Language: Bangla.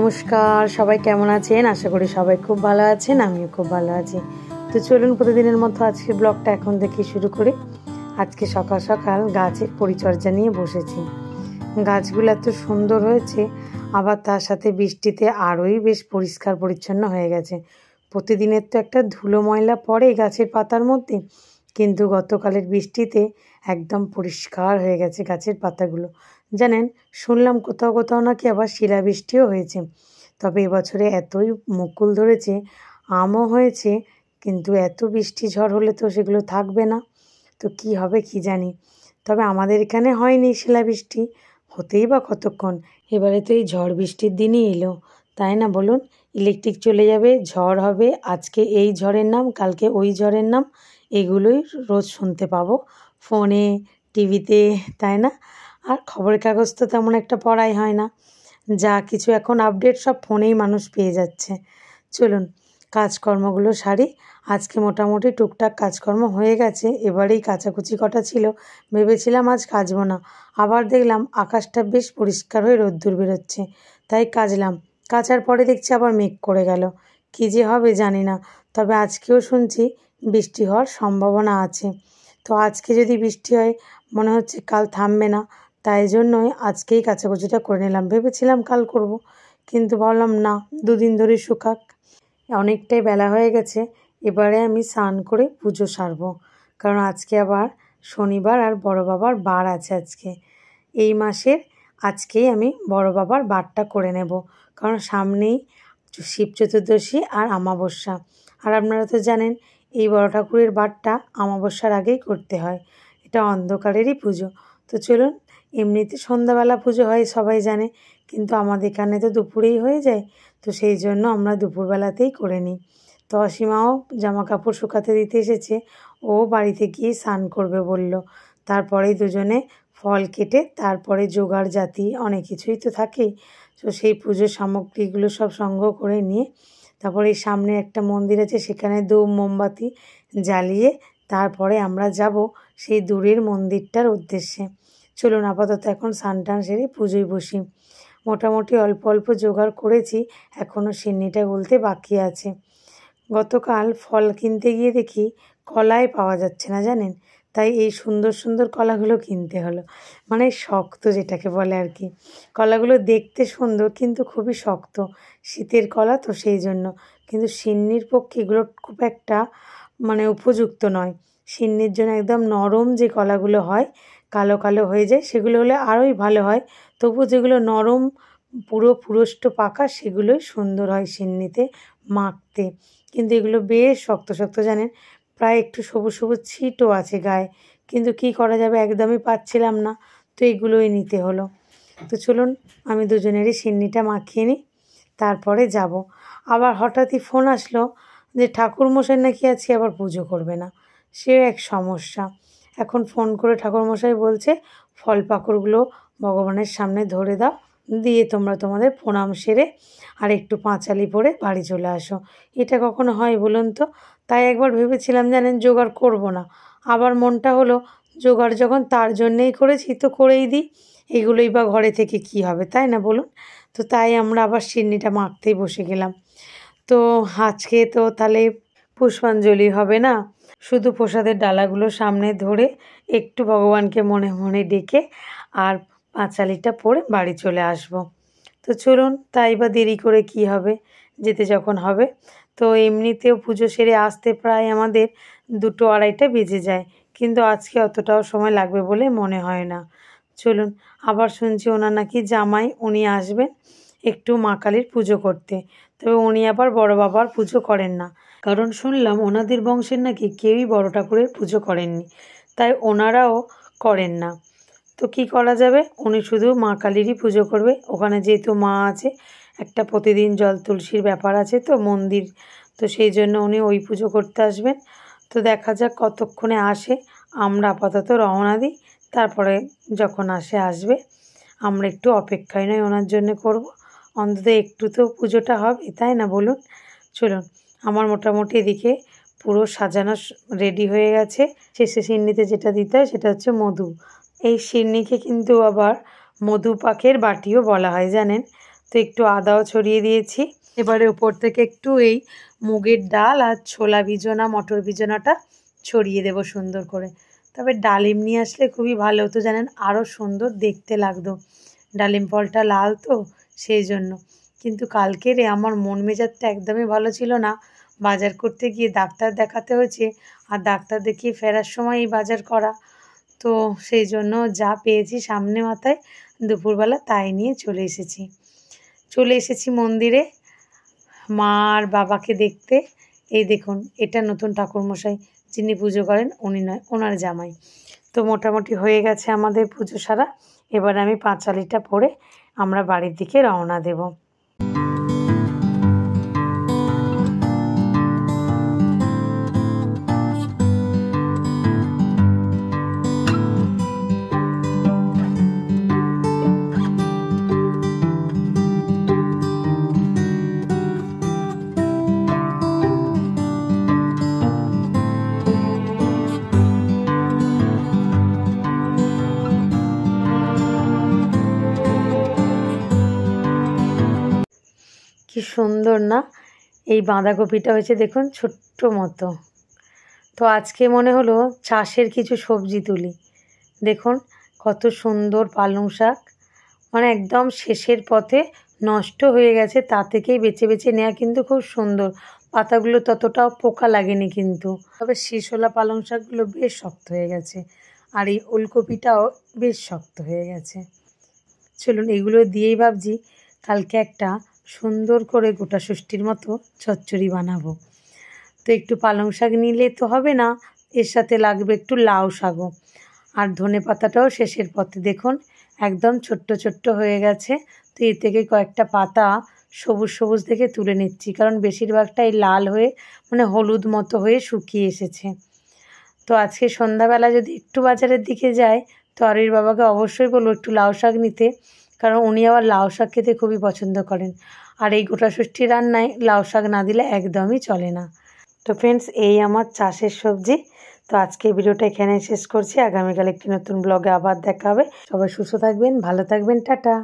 নমস্কার, সবাই কেমন আছেন? আশা করি সবাই খুব ভালো আছেন, আমিও খুব ভালো আছি। তো চলুন প্রতিদিনের মতো আজকে ব্লগটা এখন থেকে শুরু করি। আজকে সকাল সকাল গাছের পরিচর্যা নিয়ে বসেছি। গাছগুলো এত সুন্দর হয়েছে, আবার তার সাথে বৃষ্টিতে আরোই বেশ পরিষ্কার পরিচ্ছন্ন হয়ে গেছে। প্রতিদিনের তো একটা ধুলো ময়লা পড়ে গাছের পাতার মধ্যে, কিন্তু গতকালের বৃষ্টিতে একদম পরিষ্কার হয়ে গেছে গাছের পাতাগুলো। জানেন, শুনলাম কোথাও কোথাও নাকি আবার শিলাবৃষ্টিও হয়েছে। তবে এবছরে এতই মুকুল ধরেছে, আমও হয়েছে, কিন্তু এত বৃষ্টি ঝড় হলে তো সেগুলো থাকবে না। তো কি হবে কি জানি। তবে আমাদের এখানে হয়নি শিলাবৃষ্টি, হতেই বা কতক্ষণ। এবারে তো এই ঝড় বৃষ্টির দিনই এলো, তাই না বলুন? ইলেকট্রিক চলে যাবে, ঝড় হবে, আজকে এই ঝড়ের নাম, কালকে ওই ঝড়ের নাম, এগুলোই রোজ শুনতে পাবো ফোনে, টিভিতে, তাই না? আর খবরের কাগজ তো তেমন একটা পড়াই হয় না। যা কিছু এখন আপডেট সব ফোনেই মানুষ পেয়ে যাচ্ছে। চলুন কাজকর্মগুলো সারি। আজকে মোটামুটি টুকটাক কাজকর্ম হয়ে গেছে। এবারেই কাচাকুচি কটা ছিল, ভেবেছিলাম আজ কাচবো না, আবার দেখলাম আকাশটা বেশ পরিষ্কার হয়ে রোদ্দুর বেরোচ্ছে, তাই কাচলাম। কাচার পরে দেখছি আবার মেঘ করে গেল, কী যে হবে জানি না। তবে আজকেও শুনছি বৃষ্টি হওয়ার সম্ভাবনা আছে। তো আজকে যদি বৃষ্টি হয়, মনে হচ্ছে কাল থামবে না, তাই জন্যই আজকেই কাচাকুচিটা করে নিলাম। ভেবেছিলাম কাল করব, কিন্তু ভাবলাম না, দুদিন ধরে শুকাক। অনেকটাই বেলা হয়ে গেছে, এবারে আমি স্নান করে পুজো সারবো, কারণ আজকে আবার শনিবার আর বড় বাবার বার আছে আজকে। এই মাসের আজকেই আমি বড় বাবার বারটা করে নেব, কারণ সামনেই শিব চতুর্দশী আর অমাবস্যা। আর আপনারা তো জানেন এই বড় ঠাকুরের বারটা অমাবস্যার আগেই করতে হয়, এটা অন্ধকারেরই পুজো। তো চলুন, এমনিতে সন্ধ্যাবেলা পুজো হয় সবাই জানে, কিন্তু আমাদের এখানে তো দুপুরেই হয়ে যায়, তো সেই জন্য আমরা দুপুরবেলাতেই করে নিই। তো অসীমাও জামা কাপড় শুকাতে দিতে এসেছে, ও বাড়িতে গিয়ে স্নান করবে বলল। তারপরেই দুজনে ফল কেটে তারপরে জোগাড় জাতি অনেক কিছুই তো থাকেই, তো সেই পুজোর সামগ্রীগুলো সব সংগ্রহ করে নিয়ে তারপরে এই সামনে একটা মন্দির আছে, সেখানে ধূপ মোমবাতি জ্বালিয়ে তারপরে আমরা যাব সেই দূরের মন্দিরটার উদ্দেশ্যে। চলুন আপাতত এখন স্নান টান সেরে পুজোয় বসি। মোটামুটি অল্প অল্প জোগাড় করেছি, এখনও সিন্নিটা গুলতে বাকি আছে। গতকাল ফল কিনতে গিয়ে দেখি কলাই পাওয়া যাচ্ছে না, জানেন, তাই এই সুন্দর সুন্দর কলাগুলো কিনতে হলো। মানে শক্ত যেটাকে বলে আর কি। কলাগুলো দেখতে সুন্দর কিন্তু খুবই শক্ত, শীতের কলা তো সেই জন্য। কিন্তু সিন্নির পক্ষে এগুলো খুব একটা উপযুক্ত নয়। সিন্নির জন্য একদম নরম যে কলাগুলো হয়, কালো কালো হয়ে যায়, সেগুলো হলে আরোই ভালো হয়। তবু যেগুলো নরম পুরো পুরষ্ট পাকা, সেগুলোই সুন্দর হয় সিন্নিতে মাখতে। কিন্তু এগুলো বেশ শক্ত শক্ত, জানেন, প্রায় একটু সবুজ সবুজ ছিটও আছে গায়ে, কিন্তু কি করা যাবে, একদমই পাচ্ছিলাম না, তো এগুলোই নিতে হলো। তো চলুন আমি দুজনেরই সিন্নিটা মাখিয়ে নিই, তারপরে যাব। আবার হঠাৎই ফোন আসলো যে ঠাকুরমশাই নাকি আজকে আবার পুজো করবে না, সে এক সমস্যা। এখন ফোন করে ঠাকুরমশাই বলছে ফল পাকড়গুলো ভগবানের সামনে ধরে দাও, দিয়ে তোমরা তোমাদের প্রণাম সেরে আর একটু পাঁচালি পরে বাড়ি চলে আসো। এটা কখনো হয় বলুন তো? তাই একবার ভেবেছিলাম, জানেন, জোগাড় করব না, আবার মনটা হলো জোগাড় যখন তার জন্যেই করেছি তো করেই দিই, এগুলোই বা ঘরে থেকে কি হবে, তাই না বলুন? তো তাই আমরা আবার সিন্নিটা মাখতেই বসে গেলাম। তো আজকে তো তাহলে পুষ্পাঞ্জলি হবে না, শুধু প্রসাদের ডালাগুলো সামনে ধরে একটু ভগবানকে মনে মনে ডেকে আর পাঁচালিটা পরে বাড়ি চলে আসব। তো চলুন, তাই বা দেরি করে কি হবে, যেতে যখন হবে। তো এমনিতেও পুজো সেরে আসতে প্রায় আমাদের 2-2:30 বেজে যায়, কিন্তু আজকে অতটাও সময় লাগবে বলে মনে হয় না। চলুন, আবার শুনছি ওনার নাকি জামাই, উনি আসবেন একটু মা কালীর পুজো করতে। তবে উনি আবার বড় বাবার পুজো করেন না, কারণ শুনলাম ওনাদের বংশের নাকি কেউই বড় ঠাকুরের পুজো করেননি, তাই ওনারাও করেন না। তো কি করা যাবে, উনি শুধু মা কালীরই পুজো করবে। ওখানে যেহেতু মা আছে, একটা প্রতিদিন জল তুলসীর ব্যাপার আছে তো মন্দির, তো সেই জন্য উনি ওই পুজো করতে আসবেন। তো দেখা যাক কতক্ষণে আসে, আমরা আপাতত রওনা দিই, তারপরে যখন আসবে। আমরা একটু অপেক্ষায় নয় ওনার জন্য করব, অন্তত একটু তো পুজোটা হবে, তাই না বলুন? চলুন, আমার মোটামুটি এদিকে পুরো সাজানো রেডি হয়ে গেছে। শেষে সিন্নিতে যেটা দিতে হয় সেটা হচ্ছে মধু। এই সিন্নিকে কিন্তু আবার মধু পাকের বাটিও বলা হয়, জানেন। তো একটু আদাও ছড়িয়ে দিয়েছি। এবারে উপর থেকে একটু এই মুগের ডাল আর ছোলা ভিজোনা মটর ভিজোনাটা ছড়িয়ে দেব সুন্দর করে। তবে ডালিম নিয়ে আসলে খুবই ভালো হতো জানেন, আরও সুন্দর দেখতে লাগতো। ডালিম ফলটা লাল তো সেই জন্য। কিন্তু কালকেরে আমার মন মেজাজটা একদমই ভালো ছিল না। বাজার করতে গিয়ে ডাক্তার দেখাতে হয়েছে, আর ডাক্তার দেখিয়ে ফেরার সময় এই বাজার করা। তো সেই জন্য যা পেয়েছি সামনে মাথায় দুপুরবেলা তাই নিয়ে চলে এসেছি মন্দিরে মা আর বাবাকে দেখতে। এই দেখুন, এটা নতুন ঠাকুরমশাই যিনি পুজো করেন, উনি নয়, ওনার জামাই। তো মোটামুটি হয়ে গেছে আমাদের পুজো সারা। এবার আমি পাঁচালিটা পরে আমরা বাড়ির দিকে রওনা দেব। কি সুন্দর না, এই বাঁধাকপিটা হয়েছে দেখুন ছোট্ট মতো। তো আজকে মনে হলো চাষের কিছু সবজি তুলি। দেখুন কত সুন্দর পালং শাক, মানে একদম শেষের পথে নষ্ট হয়ে গেছে, তা থেকেই বেছে বেছে নেওয়া, কিন্তু খুব সুন্দর। পাতাগুলো ততটাও পোকা লাগেনি কিন্তু, তবে শীষওয়ালা পালং শাকগুলো বেশ শক্ত হয়ে গেছে, আর এই ওলকপিটাও বেশ শক্ত হয়ে গেছে। চলুন এগুলো দিয়েই ভাবছি কালকে একটা সুন্দর করে গোটা ষষ্ঠীর মতো চচ্চড়ি বানাবো। তো একটু পালং শাক নিলে তো হবে না, এর সাথে লাগবে একটু লাউ শাকও। আর ধনে পাতাটাও শেষের পথে দেখুন একদম ছোট্ট ছোট্ট হয়ে গেছে। তো এর থেকে কয়েকটা পাতা সবুজ সবুজ দেখে তুলে নিচ্ছি, কারণ বেশিরভাগটাই লাল হয়ে মানে হলুদ মতো হয়ে শুকিয়ে এসেছে। তো আজকে সন্ধ্যাবেলা যদি একটু বাজারের দিকে যায়, তো আরির বাবাকে অবশ্যই বলবো একটু লাউ শাক নিতে, কারণ উনি আবার লাউ শাক খেতে খুবই পছন্দ করেন। আর এই গোটা ষষ্ঠী রান্নায় লাউ শাক না দিলে একদমই চলে না। তো ফ্রেন্ডস, এই আমার চাষের সবজি। তো আজকে ভিডিওটা এখানে শেষ করছি। আগামীকাল একটি নতুন ব্লগে আবার দেখা হবে। সবাই সুস্থ থাকবেন, ভালো থাকবেন, টাটা।